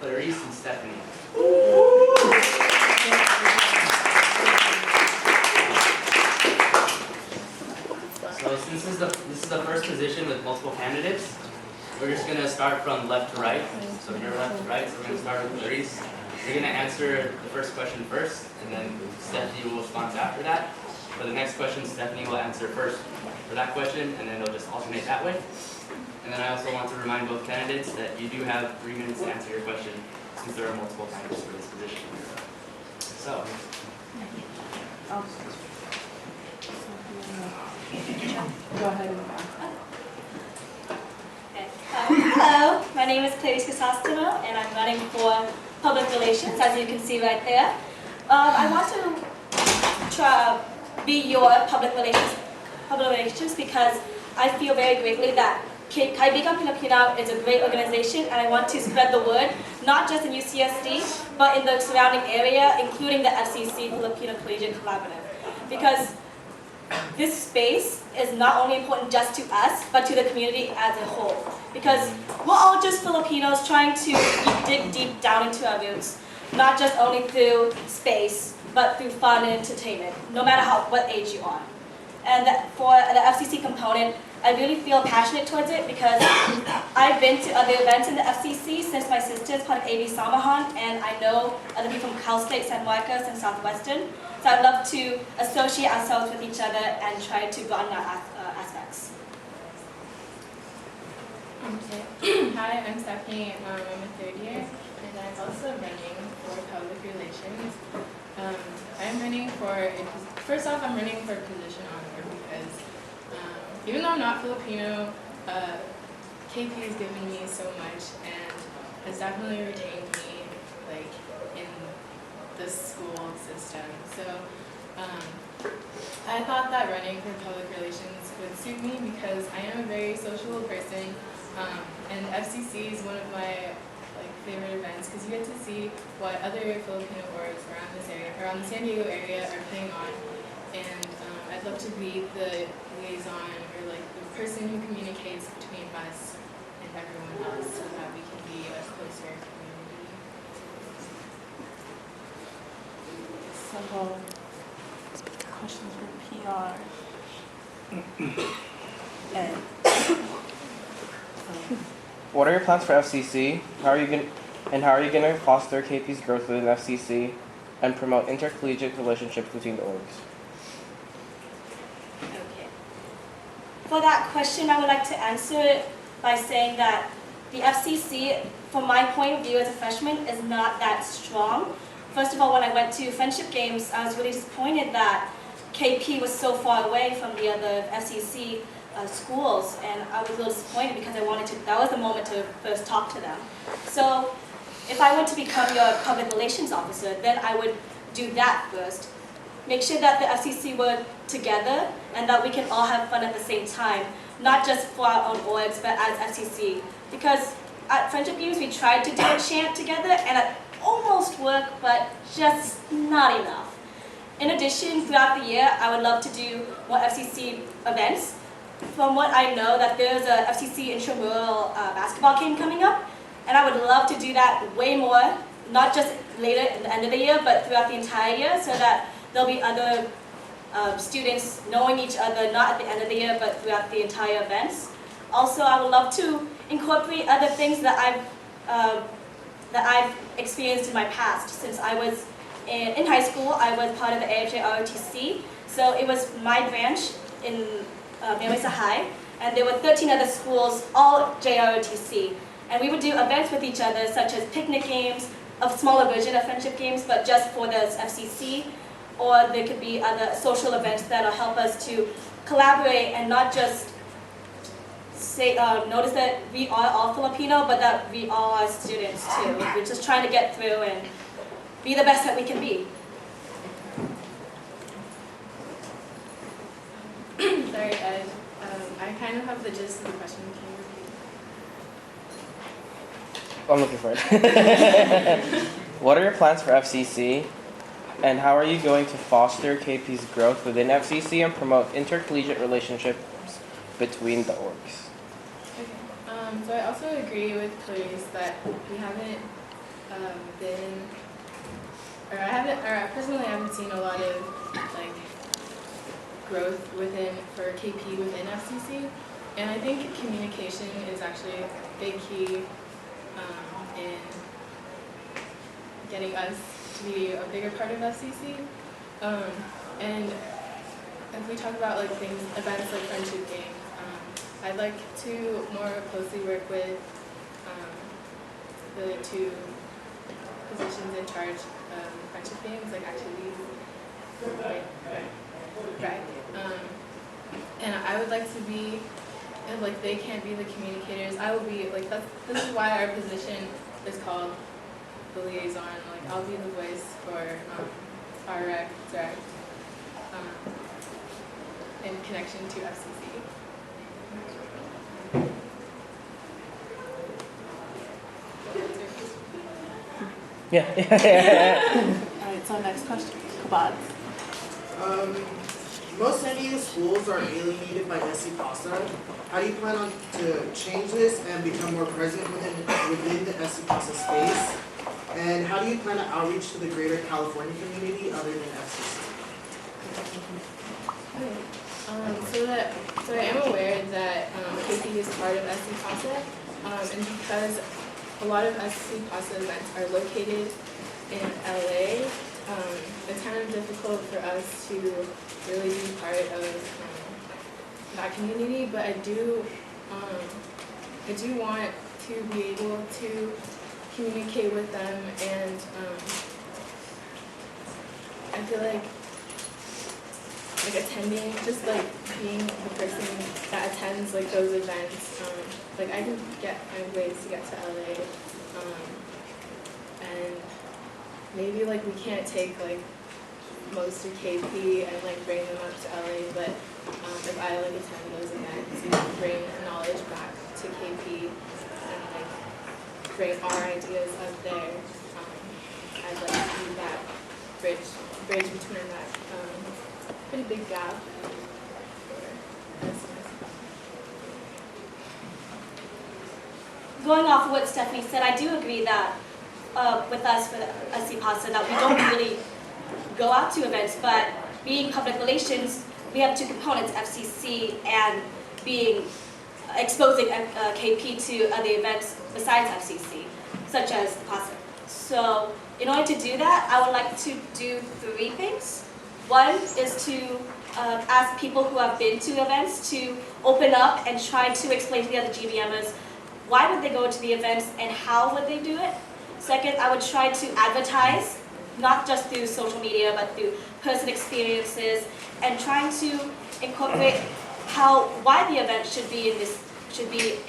Clarisse and Stephanie. So since this is the first position with multiple candidates, we're just going to start from left to right. So you're left to right, so we're going to start with Clarisse. You're going to answer the first question first, and then Stephanie will respond after that. For the next question, Stephanie will answer first for that question, and then they'll just alternate that way. And then I also want to remind both candidates that you do have 3 minutes to answer your question, since there are multiple candidates for this position. So. Go ahead. Hello, my name is Crisostomo, and I'm running for public relations, as you can see right there. I want to be your public relations because I feel very greatly that Kaibigan Filipino is a great organization, and I want to spread the word, not just in UCSD, but in the surrounding area, including the FCC Filipino Collegiate Collaborative. Because this space is not only important just to us, but to the community as a whole. Because we're all just Filipinos trying to dig deep down into our roots, not just only through space, but through fun and entertainment, no matter what age you are. And for the FCC component, I really feel passionate towards it because I've been to other events in the FCC since my sister is part of AB Samahan, and I know other people from Cal State, San Marcos, and Southwestern. So I'd love to associate ourselves with each other and try to broaden our aspects. Okay. Hi, I'm Stephanie. I'm a third year, and I'm also running for public relations. I'm running for, first off, I'm running for a position honor because even though I'm not Filipino, KP has given me so much and has definitely retained me, like, in the school system. So I thought that running for public relations would suit me because I am a very sociable person, and FCC is one of my favorite events because you get to see what other Filipino orgs around this area, around the San Diego area, are putting on, and I'd love to be the liaison or the person who communicates between us and everyone else so that we can be a closer community. Several questions for PR. What are your plans for FCC? How are you going to foster KP's growth within FCC and promote intercollegiate relationships between the orgs? Okay. For that question, I would like to answer it by saying that the FCC, from my point of view as a freshman, is not that strong. First of all, when I went to Friendship Games, I was really disappointed that KP was so far away from the other FCC schools, and I was a little disappointed because that was the moment to first talk to them. So if I were to become your public relations officer, then I would do that first. Make sure that the FCC work together and that we can all have fun at the same time, not just for our own orgs, but as FCC. Because at Friendship Games, we tried to do a chant together, and it almost worked, but just not enough. In addition, throughout the year, I would love to do more FCC events. From what I know, that there's a FCC intramural basketball game coming up, and I would love to do that way more, not just later at the end of the year, but throughout the entire year, so that there'll be other students knowing each other, not at the end of the year, but throughout the entire events. Also, I would love to incorporate other things that I've experienced in my past. Since I was in high school, I was part of the AFJ ROTC, so it was my branch in Mesa High, and there were 13 other schools, all JROTC. And we would do events with each other, such as picnic games, a smaller version of Friendship Games, but just for the FCC, or there could be other social events that'll help us to collaborate and not just say, notice that we are all Filipino, but that we all are students too. We're just trying to get through and be the best that we can be. Sorry, Ed. I kind of have the gist of the question. Can you repeat? I'm looking for it. What are your plans for FCC? And how are you going to foster KP's growth within FCC and promote intercollegiate relationships between the orgs? Okay. So I also agree with Clarisse that we haven't personally I haven't seen a lot of like growth for KP within FCC, and I think communication is actually a big key in getting us to be a bigger part of FCC. And if we talk about like events like friendship games, I'd like to more closely work with the two positions in charge of friendship games, like activities. Right. And I would like to be, if like they can't be the communicators, I will be like this is why our position is called the liaison. Like I'll be the voice for our direct in connection to FCC. Yeah. All right, so next question. Kabad. Most NEU schools are alienated by SC Pasta. How do you plan on to change this and become more present within the SC Pasta space? And how do you plan to outreach to the greater California community other than FCC? So I am aware that KP is part of SC Pasta, and because a lot of SC Pasta events are located in LA, it's kind of difficult for us to really be part of that community. But I do want to be able to communicate with them, and I feel like attending, just like being the person that attends like those events, like I can find ways to get to LA, and maybe like we can't take like most of KP and like bring them up to LA, but if I like attend those events and bring knowledge back to KP and like bring our ideas up there, I'd like to be that bridge between that pretty big gap. Going off of what Stephanie said, I do agree that with us for SC Pasta that we don't really go out to events, but being public relations, we have two components, FCC and exposing KP to other events besides FCC, such as Pasta. So in order to do that, I would like to do 3 things. One is to ask people who have been to events to open up and try to explain to the other GBMers why would they go to the events and how would they do it. Second, I would try to advertise, not just through social media, but through person experiences, and trying to incorporate why the event should be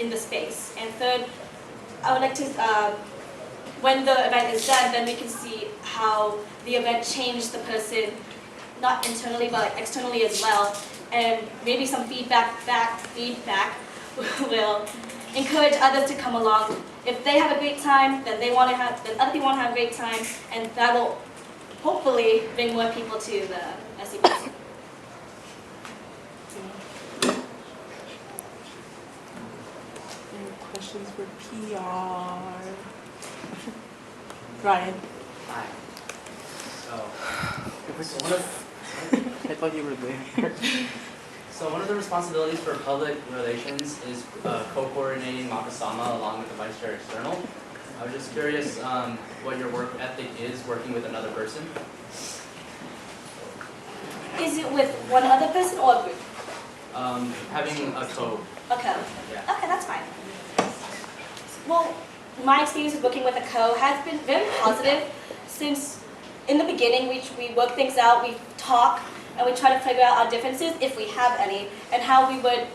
in the space. And third, I would like to, when the event is done, then we can see how the event changed the person, not internally but externally as well, and maybe some feedback will encourage others to come along. If they have a great time, then other people want to have a great time, and that will hopefully bring more people to the SCPC. Any questions for PR? Ryan. Hi. I thought you were there. So one of the responsibilities for public relations is co-coordinating Makasama along with the Vice Chair External. I was just curious what your work ethic is working with another person. Is it with one other person or a group? Having a co. Okay. Yeah. Okay, that's fine. Well, my experience with working with a co has been very positive since in the beginning we work things out, we talk, and we try to figure out our differences, if we have any, and how we would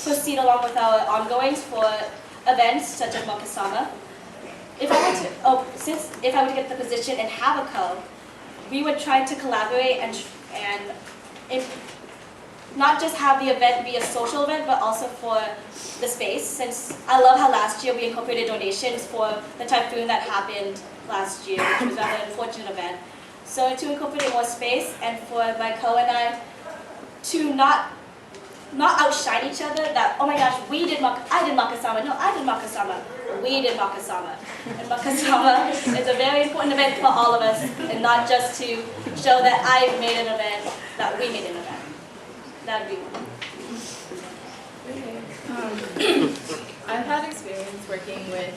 proceed along with our ongoings for events such as Makasama. If I were to get the position and have a co, we would try to collaborate and not just have the event be a social event, but also for the space. Since I love how last year we incorporated donations for the typhoon that happened last year, which was rather an unfortunate event. So to incorporate more space, and for my co and I to not not outshine each other, that, oh my gosh, I did Makasama, no, I did Makasama, we did Makasama. And Makasama is a very important event for all of us, and not just to show that I made an event, that we made an event. That'd be one. I've had experience working with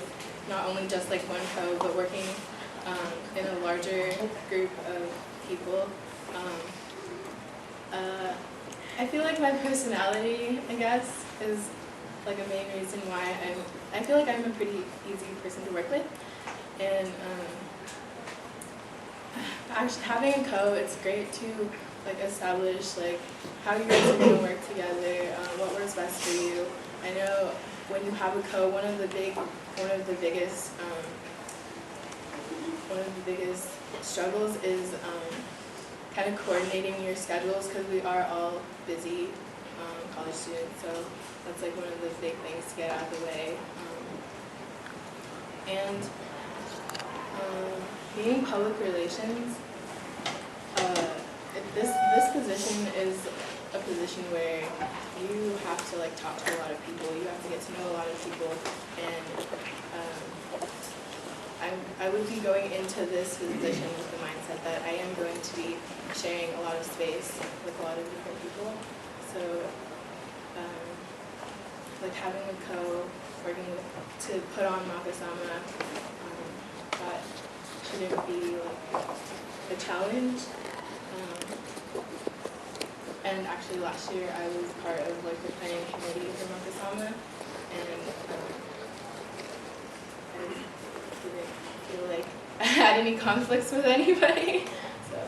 not only just like one co, but working in a larger group of people. I feel like my personality, I guess, is like a main reason why I feel like I'm a pretty easy person to work with. And actually having a co, it's great to like establish like how you guys are going to work together, what works best for you. I know when you have a co, one of the biggest struggles is kind of coordinating your schedules, because we are all busy college students, so that's like one of the big things to get out of the way. And being public relations, this position is a position where you have to like talk to a lot of people. You have to get to know a lot of people, and I would be going into this position with the mindset that I am going to be sharing a lot of space with a lot of different people. So, like having a co, working to put on Makasama, that shouldn't be like a challenge. And actually last year I was part of like the planning committee for Makasama, and I didn't feel like I had any conflicts with anybody. So.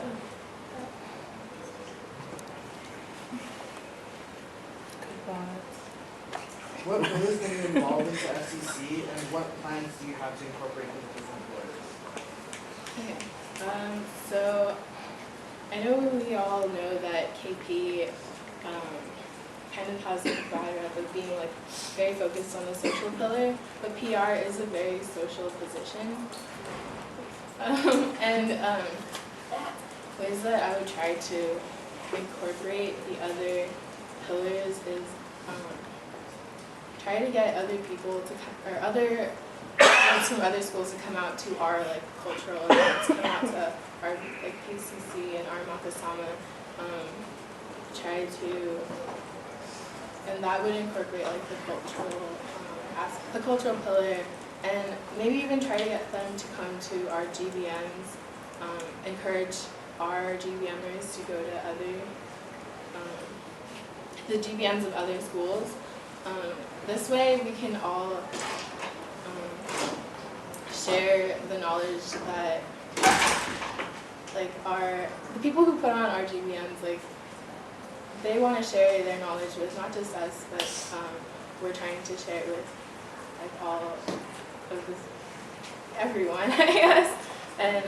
What pillars can you involve into FCC, and what plans do you have to incorporate into different pillars? Okay. So I know we all know that KP kind of has the vibe of being like very focused on the social pillar, but PR is a very social position. Ways that I would try to incorporate the other pillars is try to get other people to, or other students from other schools to come out to our like cultural events, come out to our like PCC and our Makasama, try to, and that would incorporate like the cultural pillar, and maybe even try to get them to come to our GBMs, encourage our GBMers to go to other, the GBMs of other schools. This way we can all share the knowledge that like the people who put on our GBMs, like they want to share their knowledge with not just us, but we're trying to share it with like all of this, everyone, I guess. And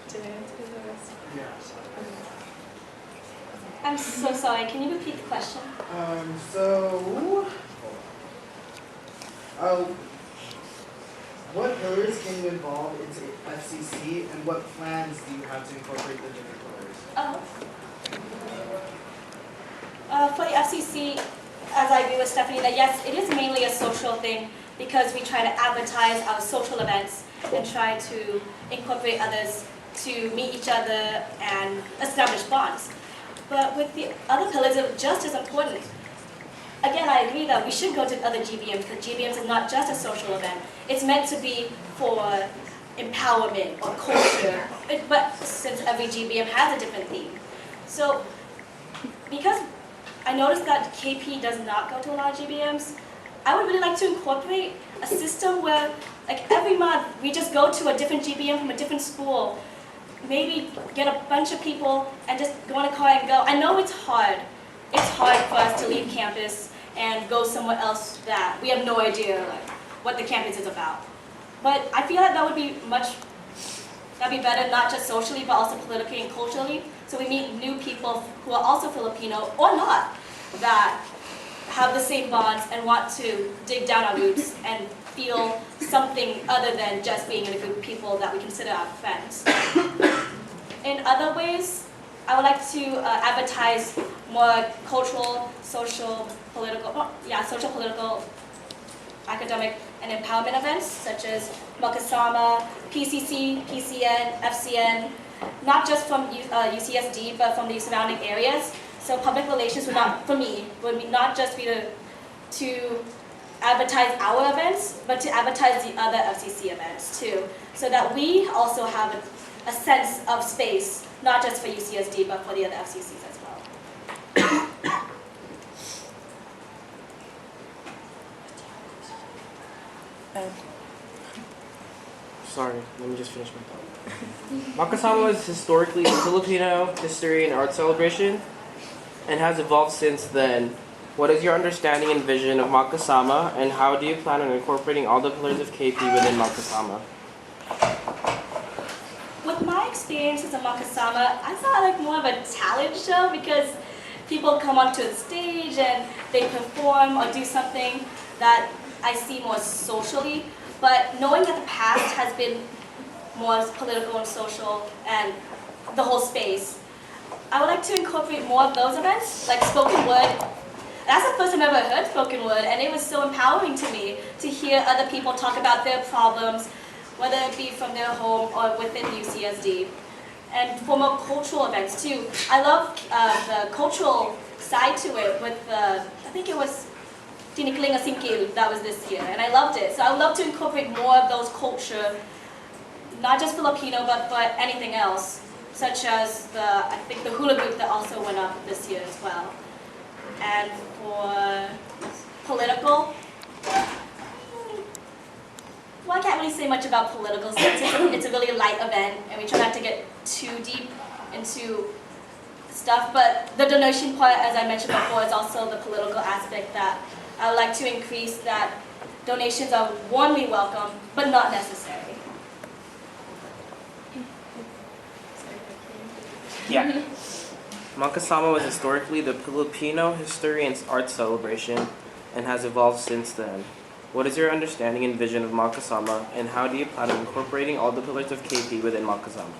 did I answer the rest? Yes. I'm so sorry, can you repeat the question? What pillars can you involve into FCC, and what plans do you have to incorporate the different pillars? For the FCC, as I agree with Stephanie, that yes, it is mainly a social thing, because we try to advertise our social events and try to incorporate others to meet each other and establish bonds. But with the other pillars, it's just as important. Again, I agree that we should go to other GBMs, because GBMs is not just a social event. It's meant to be for empowerment or culture, but since every GBM has a different theme. So, because I noticed that KP does not go to a lot of GBMs, I would really like to incorporate a system where, like every month, we just go to a different GBM from a different school, maybe get a bunch of people and just go on a car and go. I know it's hard. It's hard for us to leave campus and go somewhere else that we have no idea like what the campus is about. But I feel like that would be that'd be better, not just socially, but also politically and culturally. So we meet new people who are also Filipino or not. that have the same bonds and want to dig down our roots and feel something other than just being in a group of people that we consider our friends. In other ways, I would like to advertise more cultural, social, political, academic, and empowerment events such as Makasama, PCC, PCN, FCN, not just from UCSD, but from the surrounding areas. So public relations would not, for me, would not just be to advertise our events, but to advertise the other FCC events too, so that we also have a sense of space, not just for UCSD, but for the other FCCs as well. Sorry, let me just finish my thought. Makasama is historically a Filipino history and art celebration and has evolved since then. What is your understanding and vision of Makasama, and how do you plan on incorporating all the pillars of KP within Makasama? With my experiences at Makasama, I saw it like more of a talent show because people come onto the stage and they perform or do something that I see more socially. But knowing that the past has been more political and social and the whole space, I would like to incorporate more of those events, like spoken word. That's the first time I've ever heard spoken word, and it was so empowering to me to hear other people talk about their problems, whether it be from their home or within UCSD. And for more cultural events too. I love the cultural side to it with I think it was Tinikiling Asingkil that was this year, and I loved it. So I would love to incorporate more of those culture, not just Filipino, but for anything else, such as I think the hula group that also went up this year as well. And for political, well, I can't really say much about political since it's a really light event, and we try not to get too deep into stuff. But the donation part, as I mentioned before, is also the political aspect that I would like to increase, that donations are warmly welcome, but not necessary. Yeah. Makasama was historically the Filipino history and art celebration and has evolved since then. What is your understanding and vision of Makasama, and how do you plan on incorporating all the pillars of KP within Makasama?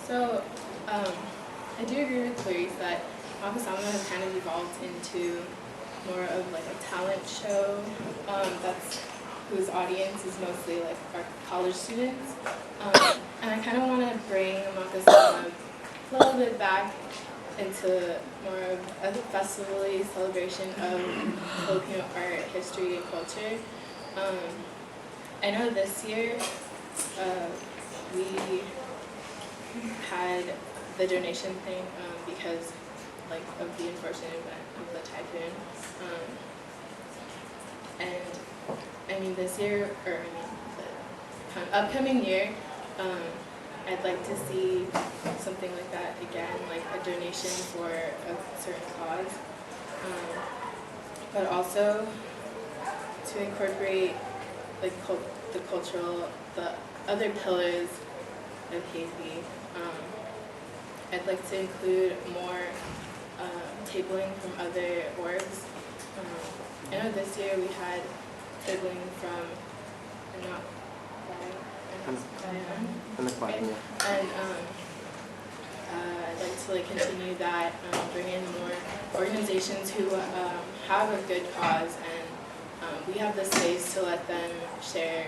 So, I do agree with Clarisse that Makasama has kind of evolved into more of like a talent show that's whose audience is mostly like our college students. And I kind of want to bring Makasama a little bit back into more of a festival-y celebration of Filipino art, history, and culture. I know this year we had the donation thing because like of the unfortunate event of the typhoon. And I mean this year, or I mean the upcoming year, I'd like to see something like that again, like a donation for a certain cause, but also to incorporate like the other pillars of KP. I'd like to include more tabling from other orgs. I know this year we had tabling from In the choir, yeah. And I'd like to continue that, bring in more organizations who have a good cause, and we have the space to let them share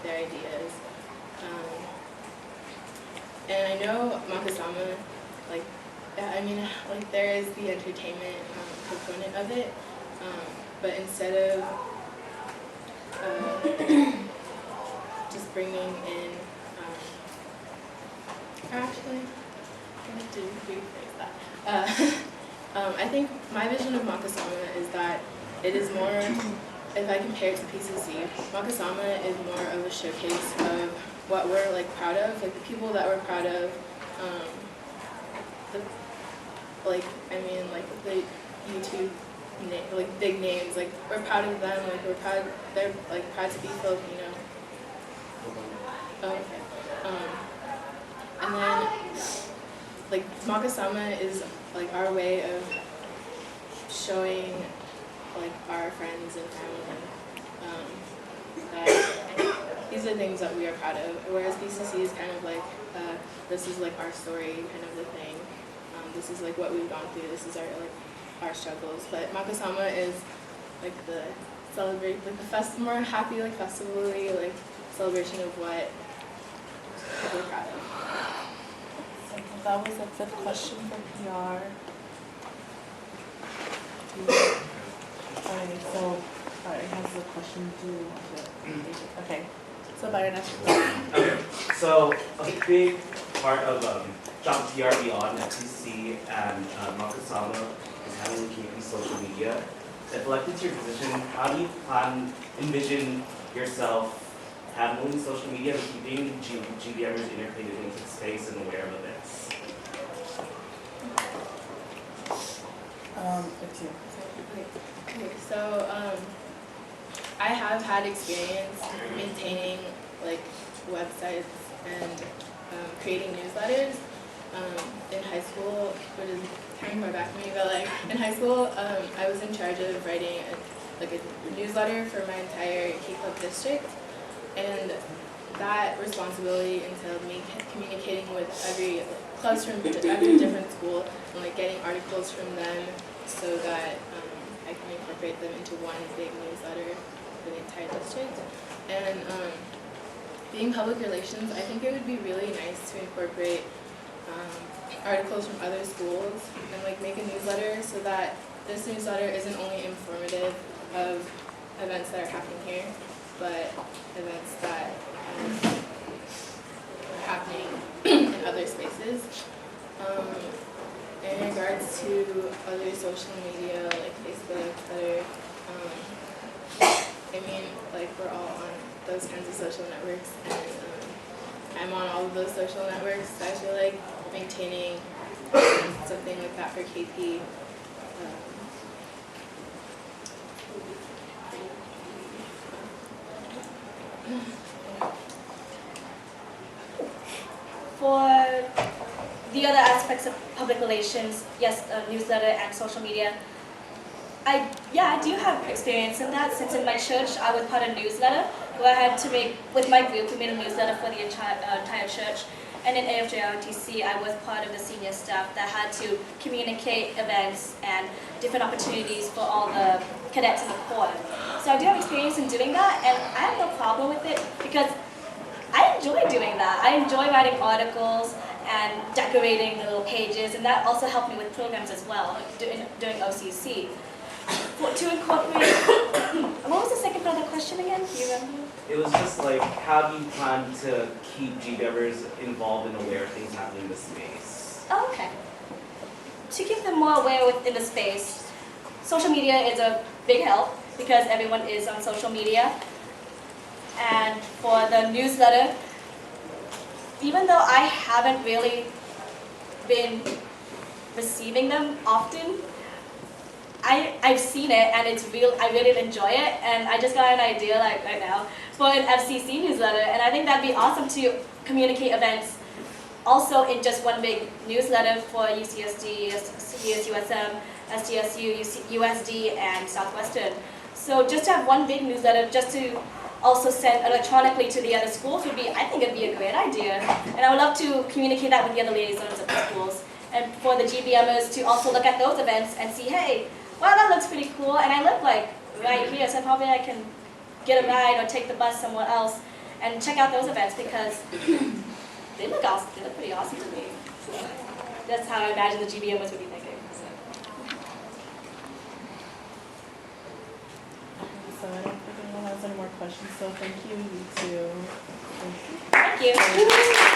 their ideas. And I know Makasama, there is the entertainment component of it, but instead of just bringing in, actually, I have to rephrase that. I think my vision of Makasama is that it is more, if I compare it to PCC, Makasama is more of a showcase of what we're proud of, the people that we're proud of, the YouTube big names, we're proud of them, they're proud to be Filipino. Okay. And then Makasama is our way of showing like our friends and family that these are things that we are proud of. Whereas BCC is kind of like this is like our story kind of the thing. This is like what we've gone through. This is our struggles. But Makasama is like the celebrate like the more happy like festivally like celebration of what we're proud of. So that was the fifth question for PR. Okay, so Byron has a question. Do you want to? Okay. So Byron, ask your question. Okay, so a big part of Job PR Beyond FCC and Makasama is handling community social media. If elected to your position, how do you envision yourself handling social media and keeping GBMers integrated into the space and aware of events? It's you. Okay, so I have had experience maintaining like websites and creating newsletters in high school, which is kind of far back for me, but like in high school, I was in charge of writing a newsletter for my entire K Club district, and that responsibility entailed me communicating with every clubs from every different school and like getting articles from them so that I can incorporate them into one big newsletter for the entire district. And being public relations, I think it would be really nice to incorporate articles from other schools and like make a newsletter so that this newsletter isn't only informative of events that are happening here, but events that are happening in other spaces. In regards to other social media like Facebook, Twitter, I mean, like we're all on those kinds of social networks, and I'm on all of those social networks, so I feel like maintaining something like that for KP For the other aspects of public relations, yes, newsletter and social media, I do have experience in that, since in my church I was part of a newsletter where I had to make, with my group, we made a newsletter for the entire church. And in AFJROTC, I was part of the senior staff that had to communicate events and different opportunities for all the cadets in the Corps. So I do have experience in doing that, and I have no problem with it because I enjoy doing that. I enjoy writing articles and decorating the little pages, and that also helped me with programs as well, like doing OCC. To incorporate, what was the second part of the question again? Do you remember? It was just like, how do you plan to keep GBMers involved and aware of things happening in the space? Oh, okay. To keep them more aware within the space, social media is a big help because everyone is on social media. And for the newsletter, even though I haven't really been receiving them often, I've seen it and it's real. I really enjoy it, and I just got an idea like right now for an FCC newsletter, and I think that'd be awesome to communicate events also in just one big newsletter for UCSD, USM, SDSU, USD, and Southwestern. So just to have one big newsletter just to also send electronically to the other schools would be, I think it'd be a great idea. And I would love to communicate that with the other liaisons of the schools. And for the GBMers to also look at those events and see, hey, wow, that looks pretty cool, and I live like right here, so probably I can get a ride or take the bus somewhere else and check out those events because they look awesome. They look pretty awesome to me. So that's how I imagine the GBMers would be thinking. So I don't think anyone has any more questions, so thank you, you two. Thank you.